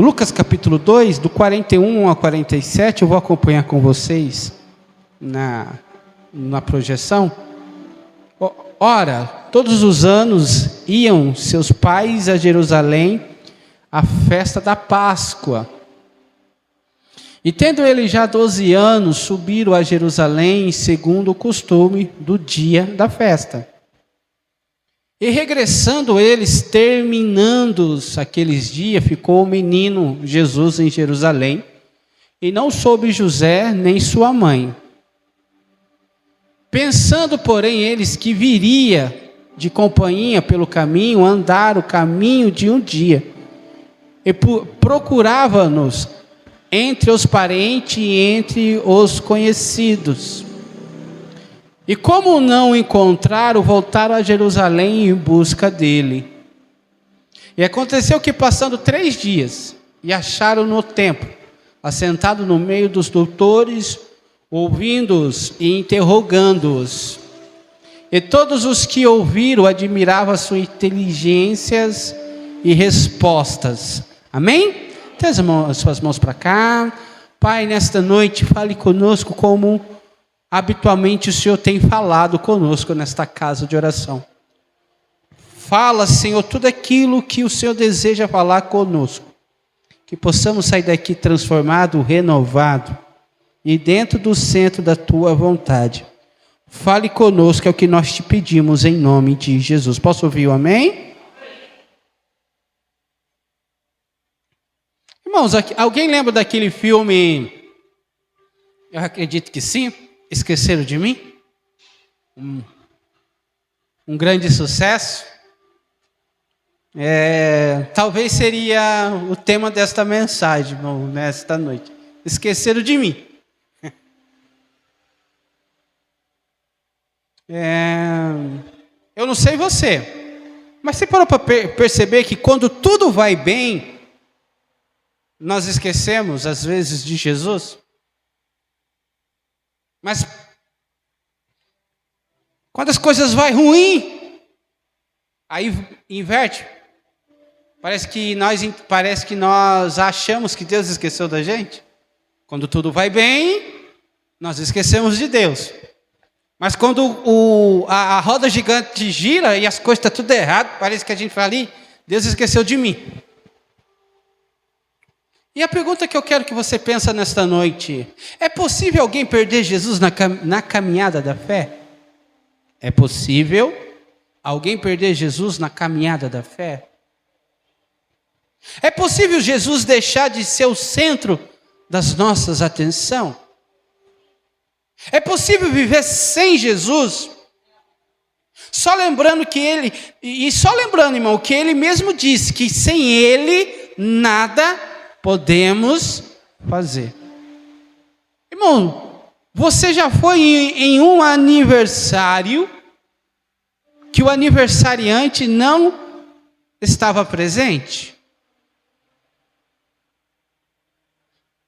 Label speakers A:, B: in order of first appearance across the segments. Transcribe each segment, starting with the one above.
A: Lucas capítulo 2, do 41 a 47, eu vou acompanhar com vocês na projeção. Ora, todos os anos iam seus pais a Jerusalém à festa da Páscoa. E tendo ele já 12 anos, subiram a Jerusalém segundo o costume do dia da festa. E regressando eles, terminando aqueles dias, ficou o menino Jesus em Jerusalém, e não soube José nem sua mãe. Pensando, porém, eles que viria de companhia pelo caminho, andar o caminho de um dia, e procurava-nos entre os parentes e entre os conhecidos. E como não encontraram, voltaram a Jerusalém em busca dele. E aconteceu que, passando 3 dias, e acharam no templo, assentado no meio dos doutores, ouvindo-os e interrogando-os. E todos os que ouviram admiravam as suas inteligências e respostas. Amém? Tem as suas mãos para cá. Pai, nesta noite, fale conosco como habitualmente o Senhor tem falado conosco nesta casa de oração. Fala, Senhor, tudo aquilo que o Senhor deseja falar conosco. Que possamos sair daqui transformado, renovado e dentro do centro da Tua vontade. Fale conosco, é o que nós te pedimos em nome de Jesus. Posso ouvir o amém? Irmãos, alguém lembra daquele filme? Eu acredito que sim. Esqueceram de Mim? Um grande sucesso. Talvez seria o tema desta mensagem, irmão, nesta noite. Esqueceram de mim. Eu não sei você, mas você parou para perceber que quando tudo vai bem, nós esquecemos às vezes de Jesus? Mas quando as coisas vão ruim, aí inverte. Parece que nós achamos que Deus esqueceu da gente. Quando tudo vai bem, nós esquecemos de Deus. Mas quando a roda gigante gira e as coisas estão tudo errado, parece que a gente fala ali, Deus esqueceu de mim. E a pergunta que eu quero que você pense nesta noite: é possível alguém perder Jesus na caminhada da fé? É possível alguém perder Jesus na caminhada da fé? É possível Jesus deixar de ser o centro das nossas atenções? É possível viver sem Jesus? Só lembrando irmão, que Ele mesmo disse que sem Ele nada podemos fazer. Irmão, você já foi em um aniversário que o aniversariante não estava presente?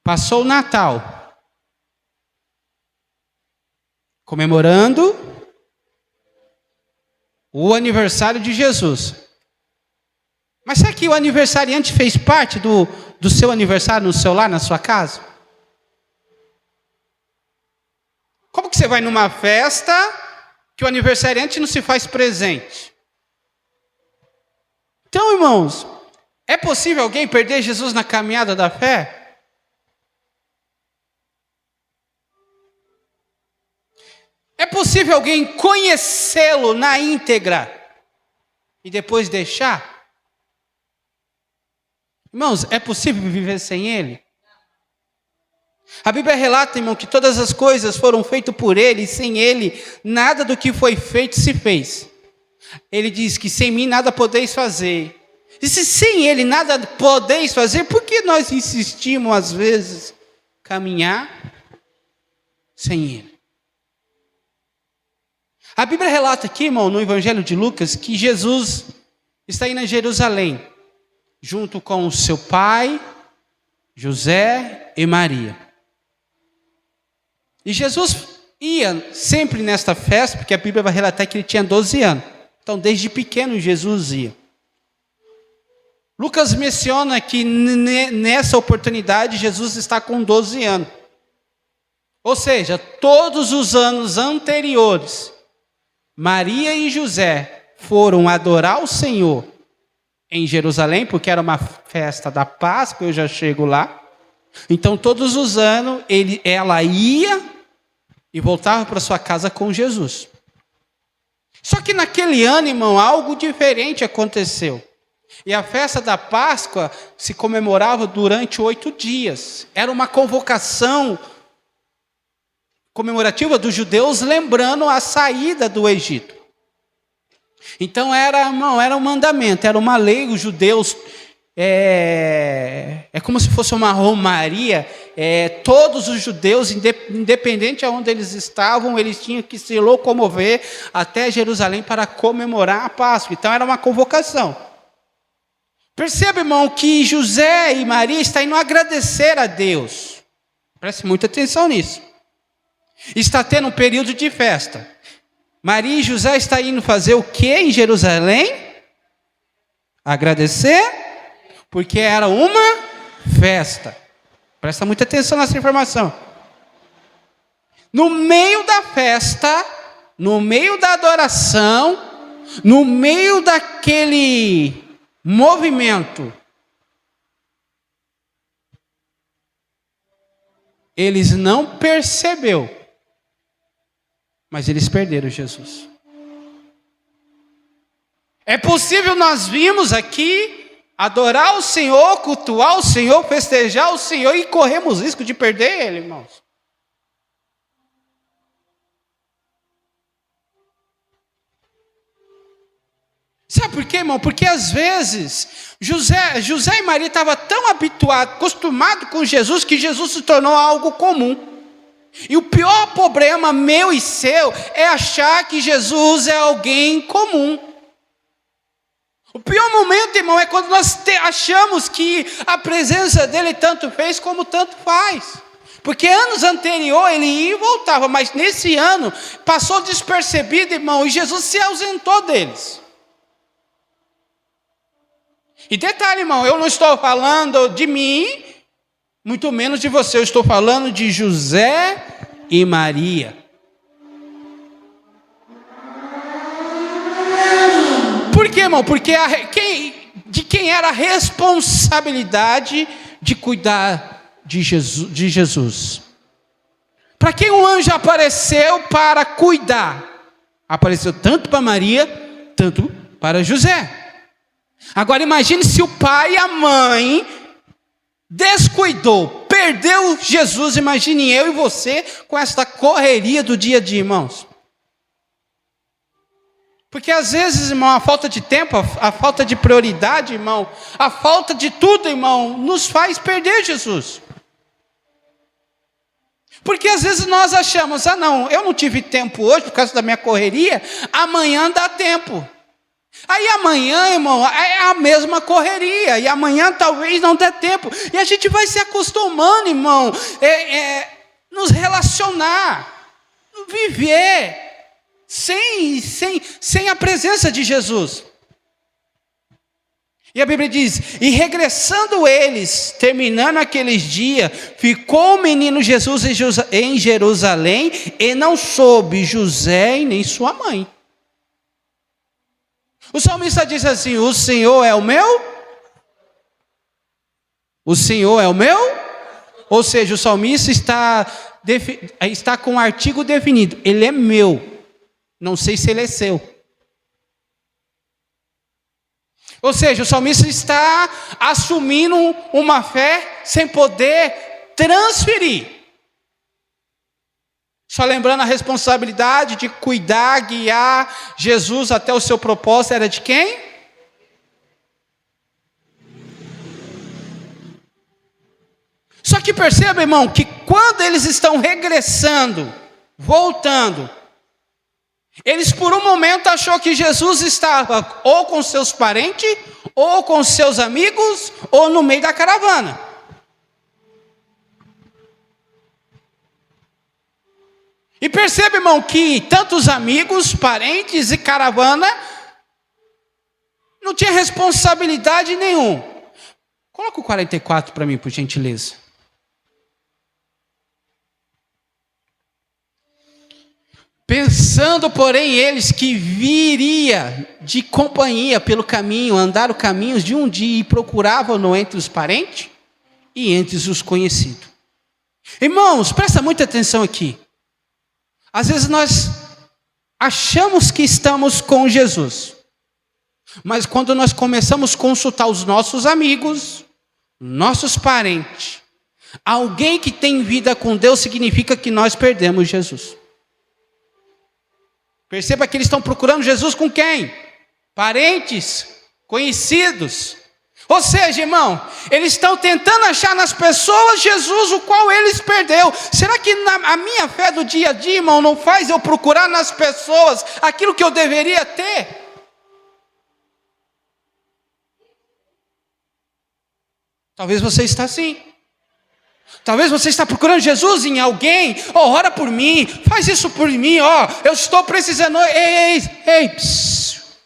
A: Passou o Natal, comemorando o aniversário de Jesus. Mas será que o aniversariante fez parte do seu aniversário no seu lar, na sua casa? Como que você vai numa festa que o aniversariante não se faz presente? Então, irmãos, é possível alguém perder Jesus na caminhada da fé? É possível alguém conhecê-lo na íntegra e depois deixar? Irmãos, é possível viver sem Ele? A Bíblia relata, irmão, que todas as coisas foram feitas por Ele, e sem Ele, nada do que foi feito se fez. Ele diz que sem mim nada podeis fazer. E se sem Ele nada podeis fazer, por que nós insistimos, às vezes, caminhar sem Ele? A Bíblia relata aqui, irmão, no Evangelho de Lucas, que Jesus está indo a Jerusalém, junto com o seu pai, José e Maria. E Jesus ia sempre nesta festa, porque a Bíblia vai relatar que ele tinha 12 anos. Então, desde pequeno, Jesus ia. Lucas menciona que nessa oportunidade Jesus está com 12 anos. Ou seja, todos os anos anteriores, Maria e José foram adorar o Senhor em Jerusalém, porque era uma festa da Páscoa, eu já chego lá. Então, todos os anos, ela ia e voltava para sua casa com Jesus. Só que naquele ano, irmão, algo diferente aconteceu. E a festa da Páscoa se comemorava durante 8 dias. Era uma convocação comemorativa dos judeus, lembrando a saída do Egito. Então era um mandamento, era uma lei. Os judeus, é como se fosse uma romaria. Todos os judeus, independente de onde eles estavam, eles tinham que se locomover até Jerusalém para comemorar a Páscoa. Então era uma convocação. Perceba, irmão, que José e Maria estão indo agradecer a Deus. Preste muita atenção nisso. Está tendo um período de festa. Maria e José estão indo fazer o que em Jerusalém? Agradecer, porque era uma festa. Presta muita atenção nessa informação. No meio da festa, no meio da adoração, no meio daquele movimento, eles não perceberam, mas eles perderam Jesus. É possível nós vimos aqui adorar o Senhor, cultuar o Senhor, festejar o Senhor e corremos risco de perder Ele, irmãos. Sabe por quê, irmão? Porque às vezes José e Maria estavam tão habituados, acostumados com Jesus, que Jesus se tornou algo comum. E o pior problema meu e seu é achar que Jesus é alguém comum. O pior momento, irmão, é quando nós achamos que a presença dele tanto fez como tanto faz. Porque anos anteriores ele ia e voltava, mas nesse ano passou despercebido, irmão, e Jesus se ausentou deles. E detalhe, irmão, eu não estou falando de mim, muito menos de você, eu estou falando de José e Maria. Por quê, irmão? Porque de quem era a responsabilidade de cuidar de Jesus? Para quem o anjo apareceu para cuidar? Apareceu tanto para Maria, tanto para José. Agora imagine se o pai e a mãe descuidou, perdeu Jesus. Imagine eu e você com esta correria do dia a dia, irmãos. Porque às vezes, irmão, a falta de tempo, a falta de prioridade, irmão, a falta de tudo, irmão, nos faz perder Jesus. Porque às vezes nós achamos, não, eu não tive tempo hoje por causa da minha correria, amanhã dá tempo. Aí amanhã, irmão, é a mesma correria, e amanhã talvez não dê tempo, e a gente vai se acostumando, irmão, nos relacionar, viver, sem a presença de Jesus. E a Bíblia diz, e regressando eles, terminando aqueles dias, ficou o menino Jesus em Jerusalém, e não soube José e nem sua mãe. O salmista diz assim, o Senhor é o meu? O Senhor é o meu? Ou seja, o salmista está com um artigo definido, ele é meu, não sei se ele é seu. Ou seja, o salmista está assumindo uma fé sem poder transferir. Só lembrando, a responsabilidade de cuidar, guiar Jesus até o seu propósito era de quem? Só que perceba, irmão, que quando eles estão regressando, voltando, eles por um momento achou que Jesus estava ou com seus parentes, ou com seus amigos, ou no meio da caravana. E perceba, irmão, que tantos amigos, parentes e caravana não tinha responsabilidade nenhuma. Coloca o 44 para mim, por gentileza. Pensando, porém, eles que viria de companhia pelo caminho, andaram caminhos de um dia e procuravam-no entre os parentes e entre os conhecidos. Irmãos, presta muita atenção aqui. Às vezes nós achamos que estamos com Jesus, mas quando nós começamos a consultar os nossos amigos, nossos parentes, alguém que tem vida com Deus, significa que nós perdemos Jesus. Perceba que eles estão procurando Jesus com quem? Parentes, conhecidos. Ou seja, irmão, eles estão tentando achar nas pessoas Jesus, o qual eles perdeu. Será que a minha fé do dia a dia, irmão, não faz eu procurar nas pessoas aquilo que eu deveria ter? Talvez você está assim. Talvez você está procurando Jesus em alguém. Ora por mim, faz isso por mim. Eu estou precisando. Ei,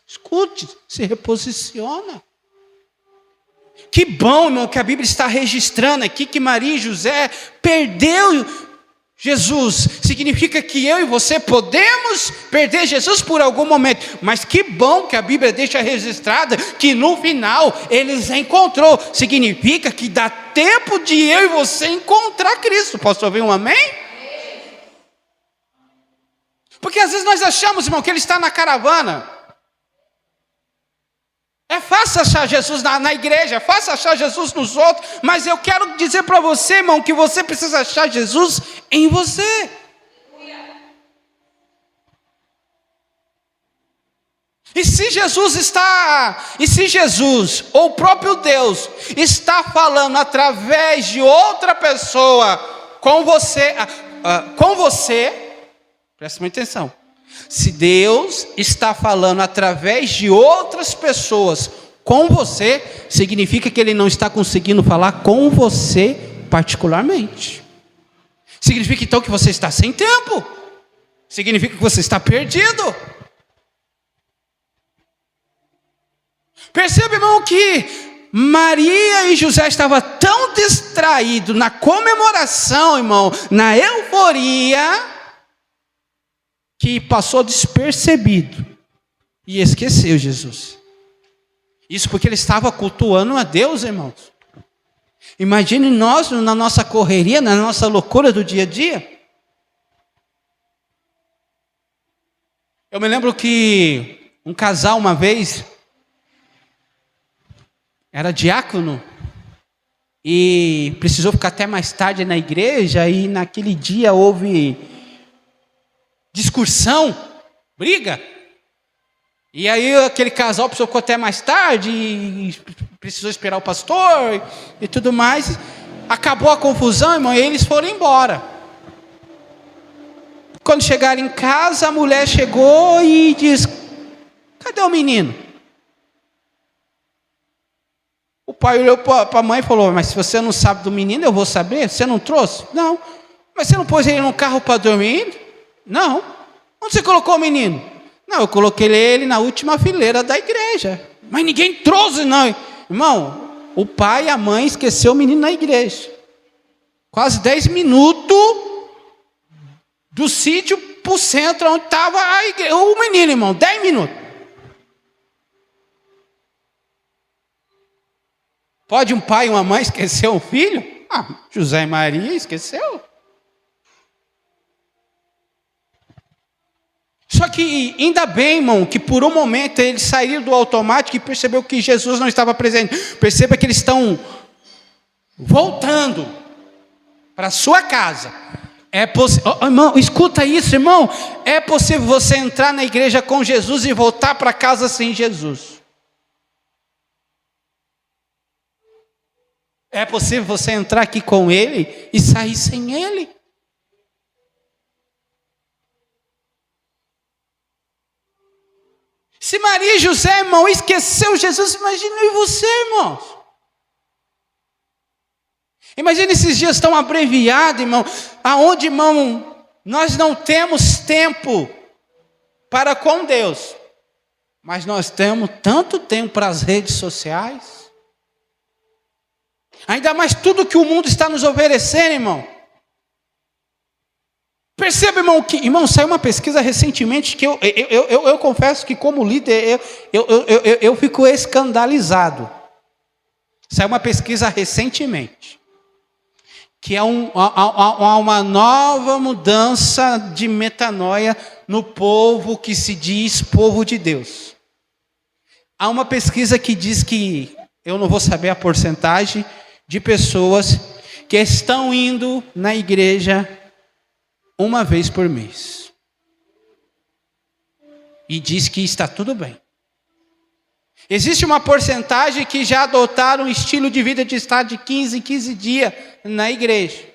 A: escute, se reposiciona. Que bom, irmão, que a Bíblia está registrando aqui que Maria e José perdeu Jesus. Significa que eu e você podemos perder Jesus por algum momento. Mas que bom que a Bíblia deixa registrada que no final eles encontrou. Significa que dá tempo de eu e você encontrar Cristo. Posso ouvir um amém? Porque às vezes nós achamos, irmão, que ele está na caravana. É fácil achar Jesus na igreja, é fácil achar Jesus nos outros, mas eu quero dizer para você, irmão, que você precisa achar Jesus em você. E se Jesus, ou o próprio Deus, está falando através de outra pessoa com você, presta muita atenção. Se Deus está falando através de outras pessoas com você, significa que Ele não está conseguindo falar com você particularmente. Significa então que você está sem tempo. Significa que você está perdido. Percebe, irmão, que Maria e José estavam tão distraídos na comemoração, irmão, na euforia, que passou despercebido e esqueceu Jesus. Isso porque ele estava cultuando a Deus, irmãos. Imagine nós na nossa correria, na nossa loucura do dia a dia. Eu me lembro que um casal uma vez era diácono e precisou ficar até mais tarde na igreja, e naquele dia houve discussão, briga, e aí aquele casal precisou ficar até mais tarde, e precisou esperar o pastor, e tudo mais, acabou a confusão, irmão, e eles foram embora. Quando chegaram em casa, a mulher chegou e disse: cadê o menino? O pai olhou para a mãe e falou: mas se você não sabe do menino, eu vou saber, você não trouxe? Não. Mas você não pôs ele no carro para dormir? Não. Onde você colocou o menino? Não, eu coloquei ele na última fileira da igreja. Mas ninguém trouxe, não. Irmão, o pai e a mãe esqueceu o menino na igreja. Quase 10 minutos do sítio para o centro onde estava o menino, irmão. 10 minutos. Pode um pai e uma mãe esquecer um filho? José e Maria esqueceu. Só que ainda bem, irmão, que por um momento eles saíram do automático e percebeu que Jesus não estava presente. Perceba que eles estão voltando para a sua casa. É possível, irmão, escuta isso, irmão. É possível você entrar na igreja com Jesus e voltar para casa sem Jesus. É possível você entrar aqui com Ele e sair sem Ele. Se Maria e José, irmão, esqueceu Jesus, imagina eu e você, irmãos. Imagina esses dias tão abreviados, irmão, aonde, irmão, nós não temos tempo para com Deus. Mas nós temos tanto tempo para as redes sociais. Ainda mais tudo que o mundo está nos oferecendo, irmão. Perceba, irmão, irmão, saiu uma pesquisa recentemente que eu confesso que como líder eu fico escandalizado. Saiu uma pesquisa recentemente que há uma nova mudança de metanoia no povo que se diz povo de Deus. Há uma pesquisa que diz que, eu não vou saber a porcentagem, de pessoas que estão indo na igreja uma vez por mês. E diz que está tudo bem. Existe uma porcentagem que já adotaram um estilo de vida de estar de 15 em 15 dias na igreja.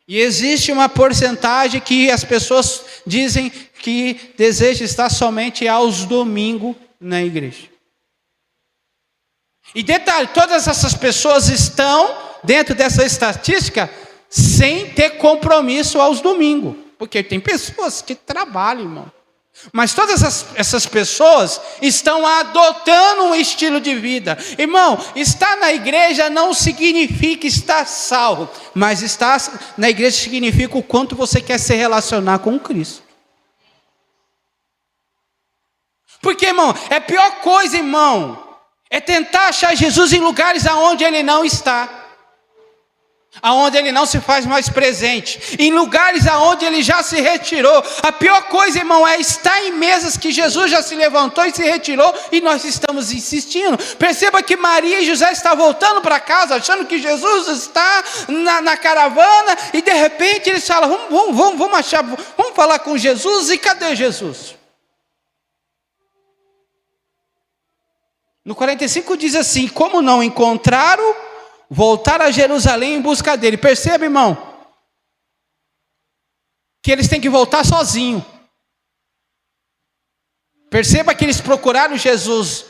A: E existe uma porcentagem que as pessoas dizem que desejam estar somente aos domingos na igreja. E detalhe, todas essas pessoas estão dentro dessa estatística sem ter compromisso aos domingos. Porque tem pessoas que trabalham, irmão. Mas todas essas pessoas estão adotando um estilo de vida. Irmão, estar na igreja não significa estar salvo. Mas estar na igreja significa o quanto você quer se relacionar com Cristo. Porque, irmão, é a pior coisa, irmão, é tentar achar Jesus em lugares aonde Ele não está. Aonde Ele não se faz mais presente, em lugares aonde Ele já se retirou. A pior coisa, irmão, é estar em mesas que Jesus já se levantou e se retirou, e nós estamos insistindo. Perceba que Maria e José estão voltando para casa, achando que Jesus está na caravana, e de repente eles falam, vamos falar com Jesus, e cadê Jesus? No 45 diz assim, como não encontraram, voltar a Jerusalém em busca dele. Perceba, irmão, que eles têm que voltar sozinhos. Perceba que eles procuraram Jesus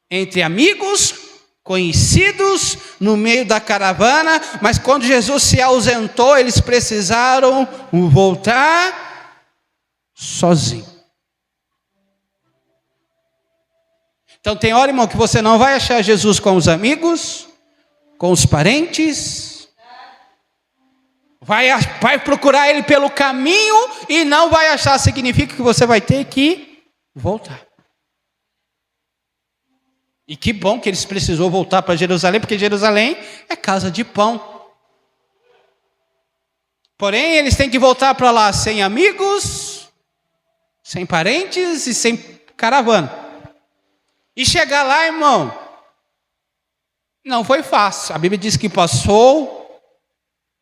A: entre amigos, conhecidos, no meio da caravana, mas quando Jesus se ausentou, eles precisaram voltar sozinhos. Então tem hora, irmão, que você não vai achar Jesus com os amigos, com os parentes, vai procurar Ele pelo caminho e não vai achar, significa que você vai ter que voltar. E que bom que eles precisou voltar para Jerusalém, porque Jerusalém é casa de pão. Porém, eles têm que voltar para lá sem amigos, sem parentes e sem caravana. E chegar lá, irmão, não foi fácil. A Bíblia diz que passou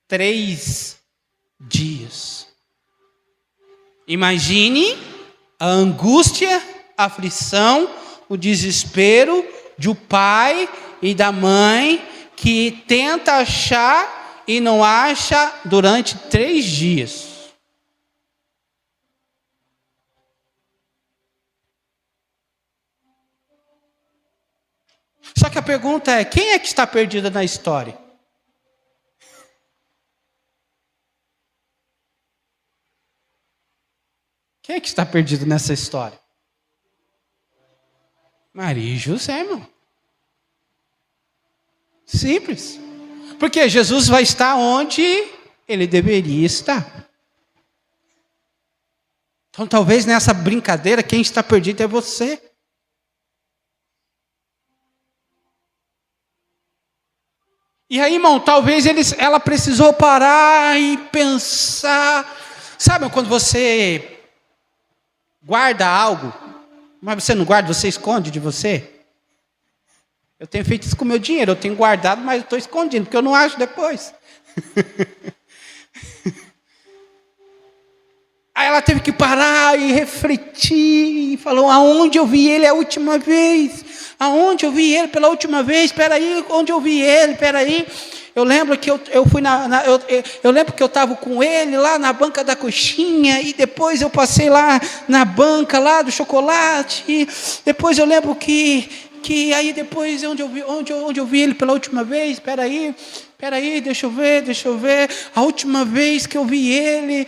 A: 3 dias. Imagine a angústia, a aflição, o desespero do pai e da mãe que tenta achar e não acha durante 3 dias. Só que a pergunta é, quem é que está perdido na história? Quem é que está perdido nessa história? Maria e José, irmão. Simples. Porque Jesus vai estar onde Ele deveria estar. Então talvez nessa brincadeira, quem está perdido é você. E aí, irmão, talvez ela precisou parar e pensar. Sabe quando você guarda algo, mas você não guarda, você esconde de você? Eu tenho feito isso com o meu dinheiro, eu tenho guardado, mas eu estou escondindo, porque eu não acho depois. Aí ela teve que parar e refletir, e falou, aonde eu vi ele a última vez? Aonde eu vi ele pela última vez? Espera aí, onde eu vi ele? Espera aí. Eu lembro que eu fui eu lembro que eu estava com ele lá na banca da coxinha, e depois eu passei lá na banca lá do chocolate, e depois eu lembro que aí depois onde eu vi ele pela última vez? Espera aí, deixa eu ver. A última vez que eu vi ele,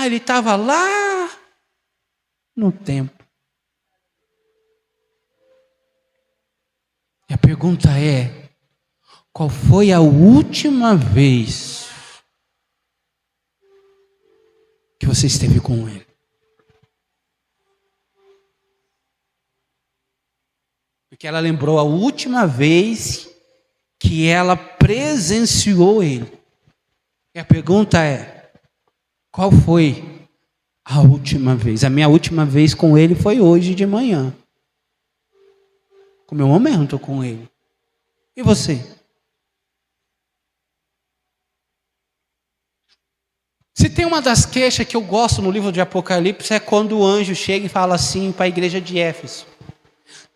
A: ele estava lá no templo. E a pergunta é: qual foi a última vez que você esteve com Ele? Porque ela lembrou a última vez que ela presenciou Ele. E a pergunta é: qual foi a última vez? A minha última vez com Ele foi hoje de manhã. Com o meu momento com Ele. E você? Se tem uma das queixas que eu gosto no livro de Apocalipse, é quando o anjo chega e fala assim para a igreja de Éfeso: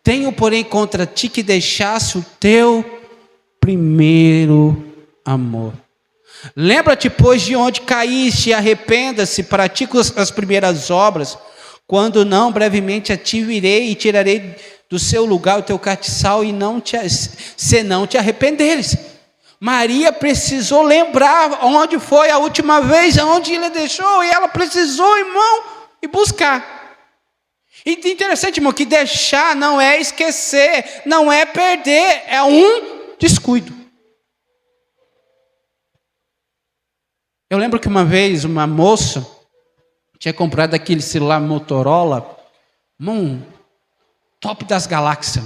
A: tenho, porém, contra ti que deixasse o teu primeiro amor. Lembra-te, pois, de onde caíste, e arrependa-se, pratica as primeiras obras. Quando não, brevemente a ti virei e tirarei do seu lugar o teu castiçal, e se não te arrependeres. Maria precisou lembrar onde foi a última vez, onde ele deixou, e ela precisou, irmão, ir buscar. E interessante, irmão, que deixar não é esquecer, não é perder, é um descuido. Eu lembro que uma vez uma moça tinha comprado aquele celular Motorola, top das galáxias.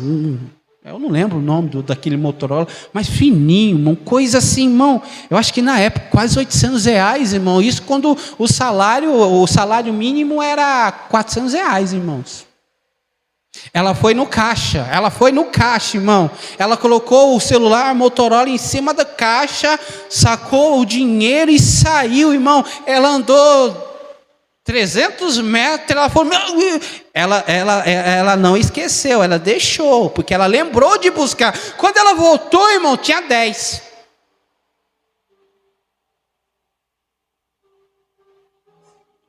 A: Eu não lembro o nome daquele Motorola, mas fininho, irmão, coisa assim, irmão. Eu acho que na época, quase R$800, irmão. Isso quando o salário mínimo era R$400, irmãos. Ela foi no caixa, irmão. Ela colocou o celular Motorola em cima da caixa, sacou o dinheiro e saiu, irmão. Ela andou 300 metros, ela falou, ela não esqueceu, ela deixou, porque ela lembrou de buscar. Quando ela voltou, irmão, tinha 10.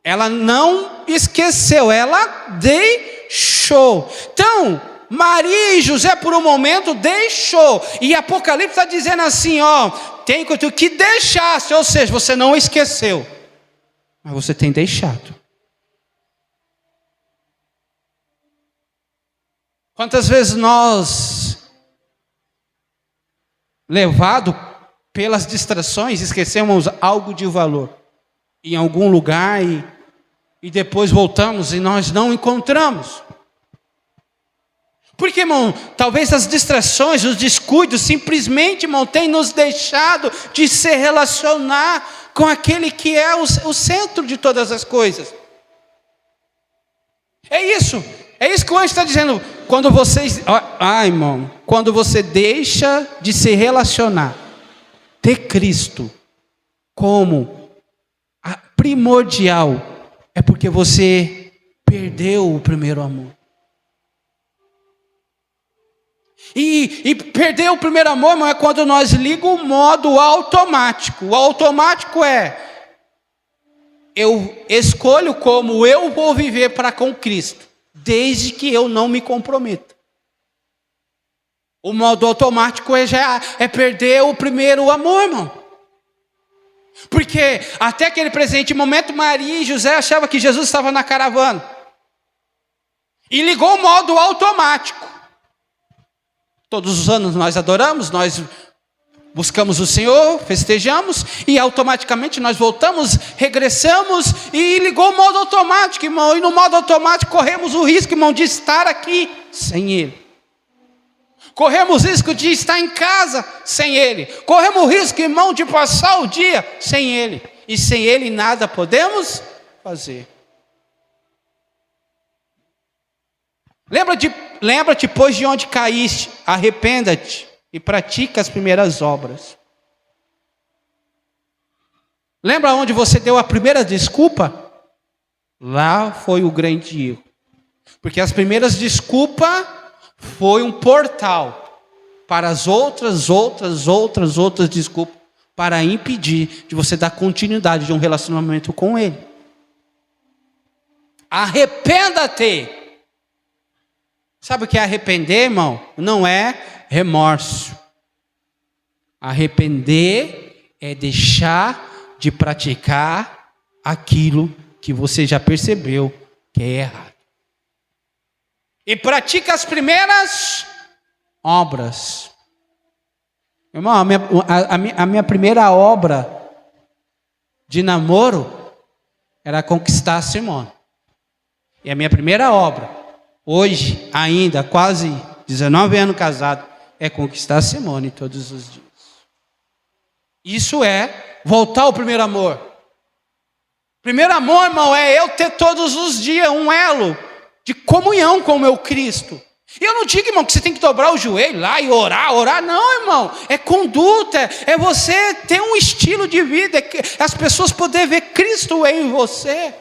A: Ela não esqueceu, ela deixou. Então, Maria e José por um momento deixou. E Apocalipse está dizendo assim, tem que deixasse, ou seja, você não esqueceu, mas você tem deixado. Quantas vezes nós, levado pelas distrações, esquecemos algo de valor em algum lugar e depois voltamos e nós não encontramos? Porque, irmão, talvez as distrações, os descuidos, simplesmente, irmão, têm nos deixado de se relacionar com aquele que é o centro de todas as coisas. É isso que o anjo está dizendo. Quando vocês, irmão, quando você deixa de se relacionar, ter Cristo como primordial, é porque você perdeu o primeiro amor. E perder o primeiro amor, irmão, é quando nós ligamos o modo automático. O automático é: eu escolho como eu vou viver para com Cristo, desde que eu não me comprometa. O modo automático é perder o primeiro amor, irmão. Porque até aquele presente momento, Maria e José achavam que Jesus estava na caravana. E ligou o modo automático. Todos os anos nós adoramos, nós buscamos o Senhor, festejamos, e automaticamente nós voltamos, regressamos, e ligou o modo automático, irmão. E no modo automático corremos o risco, irmão, de estar aqui sem Ele. Corremos o risco de estar em casa sem Ele. Corremos o risco, irmão, de passar o dia sem Ele. E sem Ele nada podemos fazer. Lembra-te, pois, de onde caíste, arrependa-te e pratica as primeiras obras. Lembra onde você deu a primeira desculpa? Lá foi o grande erro. Porque as primeiras desculpas foi um portal para as outras desculpas, para impedir de você dar continuidade de um relacionamento com Ele. Arrependa-te. Sabe o que é arrepender, irmão? Não é remorso. Arrepender é deixar de praticar aquilo que você já percebeu que é errado. E pratica as primeiras obras. Irmão, a minha primeira obra de namoro era conquistar a Simone. E a minha primeira obra, hoje ainda, quase 19 anos casado, é conquistar a Simone todos os dias. Isso é voltar ao primeiro amor. Primeiro amor, irmão, é eu ter todos os dias um elo de comunhão com o meu Cristo. E eu não digo, irmão, que você tem que dobrar o joelho lá e orar. Não, irmão. É conduta, é você ter um estilo de vida, é as pessoas poderem ver Cristo em você.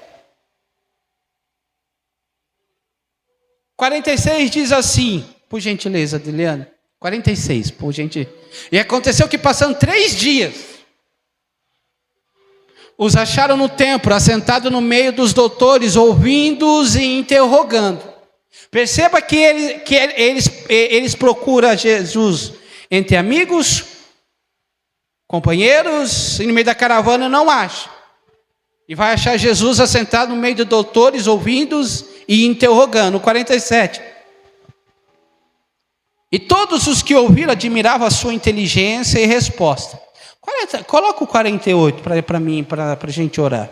A: 46 diz assim, por gentileza, Adeliane. 46, por gentileza. E aconteceu que passando 3 dias, os acharam no templo, assentados no meio dos doutores, ouvindo-os e interrogando. Perceba que eles procuram Jesus entre amigos, companheiros, e no meio da caravana não acham. E vai achar Jesus assentado no meio de doutores, ouvindo-os e interrogando. 47. E todos os que ouviram admiravam a sua inteligência e resposta. Coloca o 48 para mim, para a gente orar.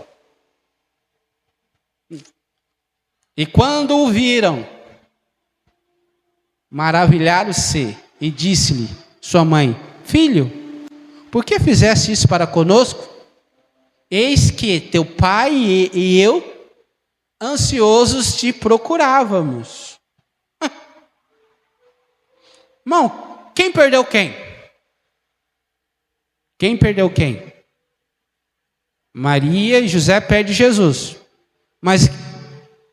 A: E quando o viram, maravilharam-se e disse-lhe sua mãe: Filho, por que fizeste isso para conosco? Eis que teu pai e eu, ansiosos, te procurávamos. Irmão, quem perdeu quem? Quem perdeu quem? Maria e José perdem Jesus. Mas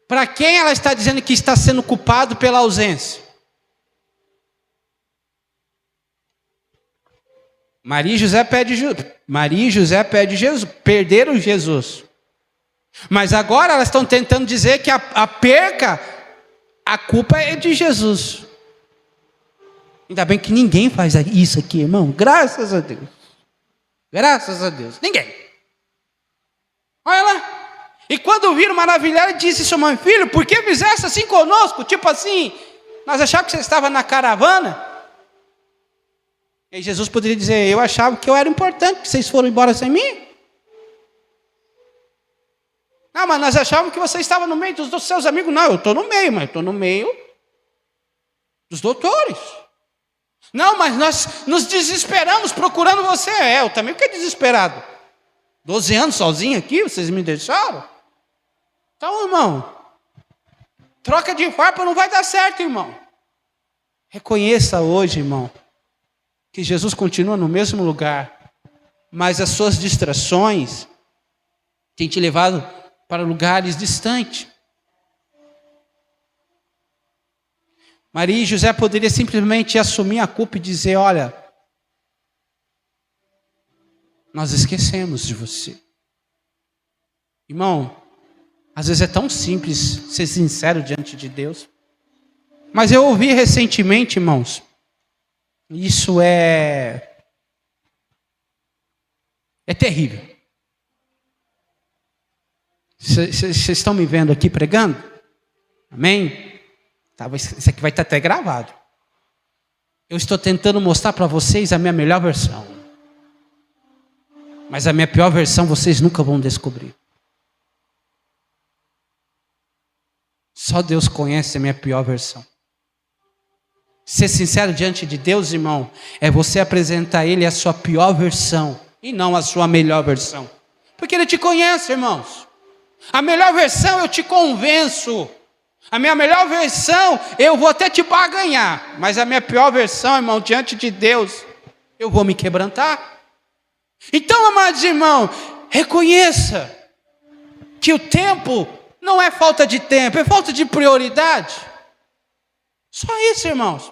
A: para quem ela está dizendo que está sendo culpado pela ausência? Maria e José perdem Jesus, perderam Jesus. Mas agora elas estão tentando dizer que a perca, a culpa é de Jesus. Ainda bem que ninguém faz isso aqui, irmão. Graças a Deus. Graças a Deus. Ninguém. Olha lá. E quando viram maravilhar, disse sua mãe: Filho, por que fizeste assim conosco? Tipo assim, nós achávamos que você estava na caravana. E Jesus poderia dizer: eu achava que eu era importante, que vocês foram embora sem mim. Não, mas nós achávamos que você estava no meio dos seus amigos. Não, eu estou no meio, mas eu estou no meio dos doutores. Não, mas nós nos desesperamos procurando você. Eu também fiquei desesperado. 12 anos sozinho aqui, vocês me deixaram? Então, irmão, troca de farpa não vai dar certo, irmão. Reconheça hoje, irmão, que Jesus continua no mesmo lugar, mas as suas distrações têm te levado para lugares distantes. Maria e José poderiam simplesmente assumir a culpa e dizer: olha, nós esquecemos de você. Irmão, às vezes é tão simples ser sincero diante de Deus. Mas eu ouvi recentemente, irmãos, isso é terrível. Vocês estão me vendo aqui pregando? Amém? Isso aqui vai estar até gravado. Eu estou tentando mostrar para vocês a minha melhor versão. Mas a minha pior versão vocês nunca vão descobrir. Só Deus conhece a minha pior versão. Ser sincero diante de Deus, irmão, é você apresentar a Ele a sua pior versão e não a sua melhor versão. Porque Ele te conhece, irmãos. A melhor versão eu te convenço. A minha melhor versão, eu vou até te barganhar. Mas a minha pior versão, irmão, diante de Deus, eu vou me quebrantar. Então, amados irmãos, reconheça que o tempo não é falta de tempo, é falta de prioridade. Só isso, irmãos.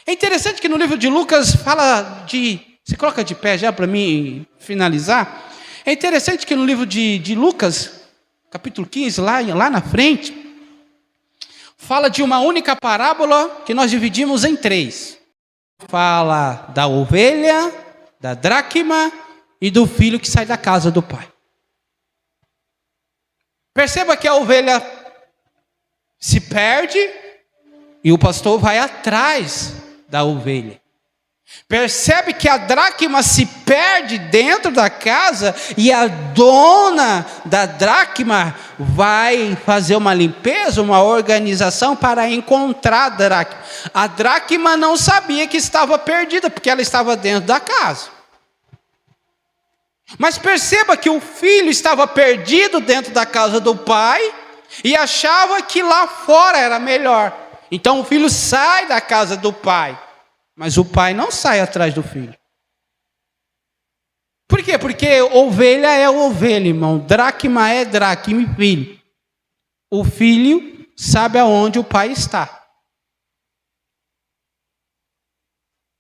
A: É interessante que no livro de Lucas fala de... Você coloca de pé já para mim finalizar? É interessante que no livro de Lucas, capítulo 15, lá na frente, fala de uma única parábola que nós dividimos em 3. Fala da ovelha, da dracma e do filho que sai da casa do pai. Perceba que a ovelha se perde e o pastor vai atrás da ovelha. Percebe que a dracma se perde dentro da casa e a dona da dracma vai fazer uma limpeza, uma organização para encontrar a dracma. A dracma não sabia que estava perdida, porque ela estava dentro da casa. Mas perceba que o filho estava perdido dentro da casa do pai e achava que lá fora era melhor. Então o filho sai da casa do pai. Mas o pai não sai atrás do filho. Por quê? Porque ovelha é ovelha, irmão. Dracma é dracma e filho. O filho sabe aonde o pai está.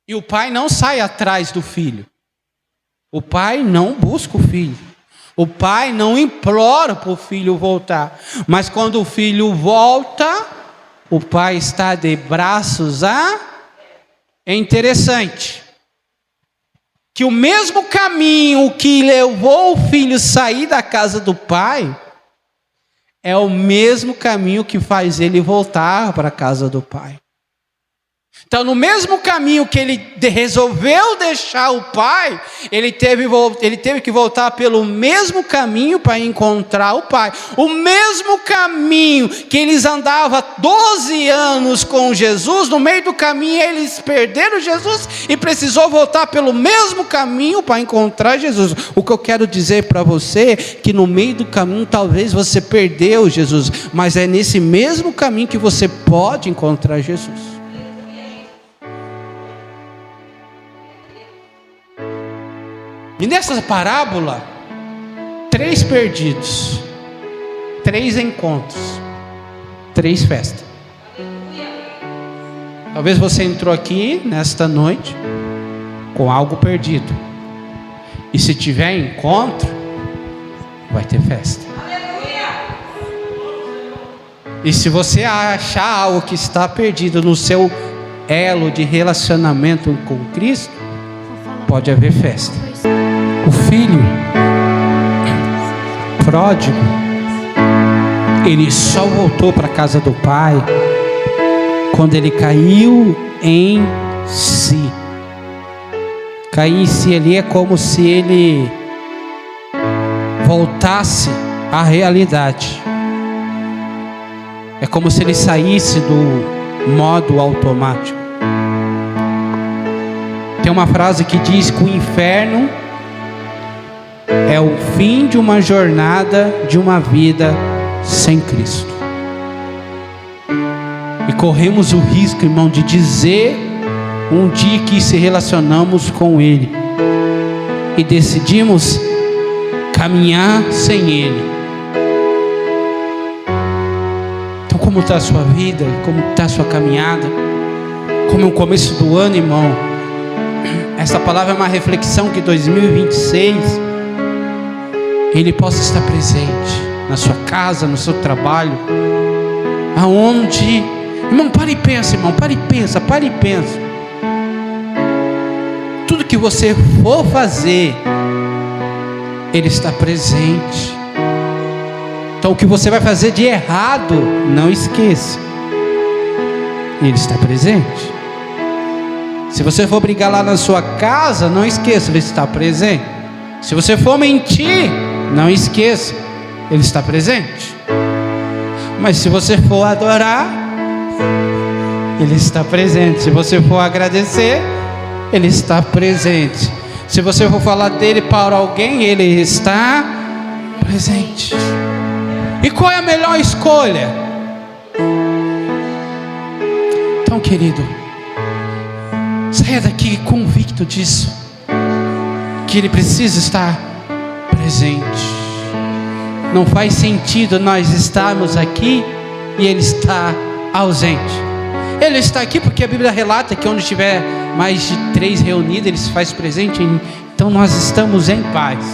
A: E o pai não sai atrás do filho. O pai não busca o filho. O pai não implora para o filho voltar. Mas quando o filho volta, o pai está de braços a... É interessante que o mesmo caminho que levou o filho a sair da casa do pai é o mesmo caminho que faz ele voltar para a casa do pai. Então, no mesmo caminho que ele resolveu deixar o pai, ele teve que voltar pelo mesmo caminho para encontrar o pai. O mesmo caminho que eles andavam 12 anos com Jesus, no meio do caminho eles perderam Jesus e precisou voltar pelo mesmo caminho para encontrar Jesus. O que eu quero dizer para você é que no meio do caminho talvez você perdeu Jesus, mas é nesse mesmo caminho que você pode encontrar Jesus. E nessa parábola, 3 perdidos, 3 encontros, 3 festas. Talvez você entrou aqui nesta noite com algo perdido. E se tiver encontro, vai ter festa. E se você achar algo que está perdido no seu elo de relacionamento com Cristo, pode haver festa. O filho pródigo, ele só voltou para a casa do pai quando ele caiu em si. Cair em si ali é como se ele voltasse à realidade. É como se ele saísse do modo automático. Tem uma frase que diz que o inferno é o fim de uma jornada, de uma vida sem Cristo. E corremos o risco, irmão, de dizer um dia que se relacionamos com Ele e decidimos caminhar sem Ele. Então, como está a sua vida? Como está a sua caminhada? Como é o começo do ano, irmão? Essa palavra é uma reflexão que 2026 Ele possa estar presente na sua casa, no seu trabalho, aonde, irmão, para e pensa, irmão, para e pensa. Tudo que você for fazer, Ele está presente. Então o que você vai fazer de errado, não esqueça, Ele está presente. Se você for brigar lá na sua casa, não esqueça, Ele está presente. Se você for mentir, não esqueça, Ele está presente. Mas se você for adorar, Ele está presente. Se você for agradecer, Ele está presente. Se você for falar dele para alguém, Ele está presente. E qual é a melhor escolha? Então, querido, saia daqui convicto disso, que Ele precisa estar presente. Não faz sentido nós estarmos aqui e Ele está ausente. Ele está aqui porque a Bíblia relata que onde tiver mais de 3 reunidos, Ele se faz presente. Então nós estamos em paz.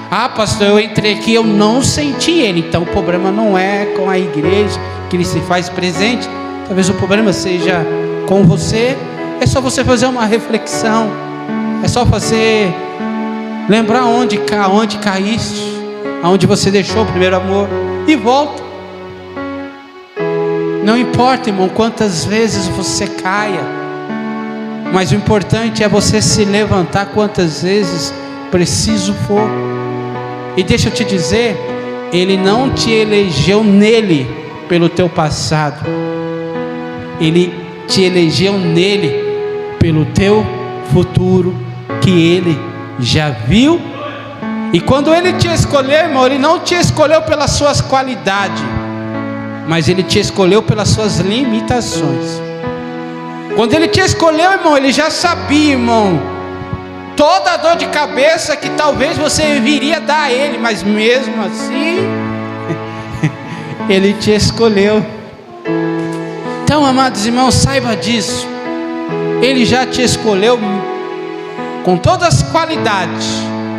A: Ah, pastor, eu entrei aqui, eu não senti Ele. Então o problema não é com a igreja que Ele se faz presente. Talvez o problema seja com você. É só você fazer uma reflexão. É só fazer, lembrar onde caíste, aonde você deixou o primeiro amor, e volta. Não importa, irmão, quantas vezes você caia, Mas o importante é você se levantar quantas vezes preciso for. E deixa eu te dizer, Ele não te elegeu nele pelo teu passado. Ele te elegeu nele pelo teu futuro, que Ele já viu. E quando Ele te escolheu, irmão, Ele não te escolheu pelas suas qualidades, mas Ele te escolheu pelas suas limitações. Quando Ele te escolheu, irmão, Ele já sabia, irmão, toda a dor de cabeça que talvez você viria dar a Ele, mas mesmo assim, Ele te escolheu. Então, amados irmãos, saiba disso. Ele já te escolheu com todas as qualidades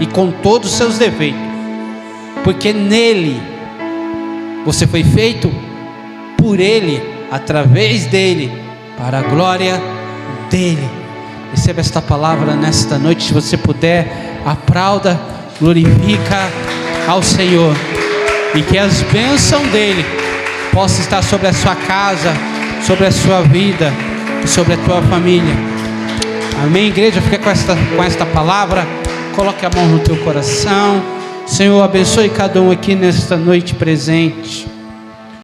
A: e com todos os seus defeitos, porque nele você foi feito por Ele, através dele, para a glória dele. Receba esta palavra nesta noite. Se você puder, aplauda, glorifica ao Senhor, e que as bênçãos dele possam estar sobre a sua casa, sobre a sua vida e sobre a tua família. Amém, igreja? Fica com esta palavra. Coloque a mão no teu coração. Senhor, abençoe cada um aqui nesta noite presente.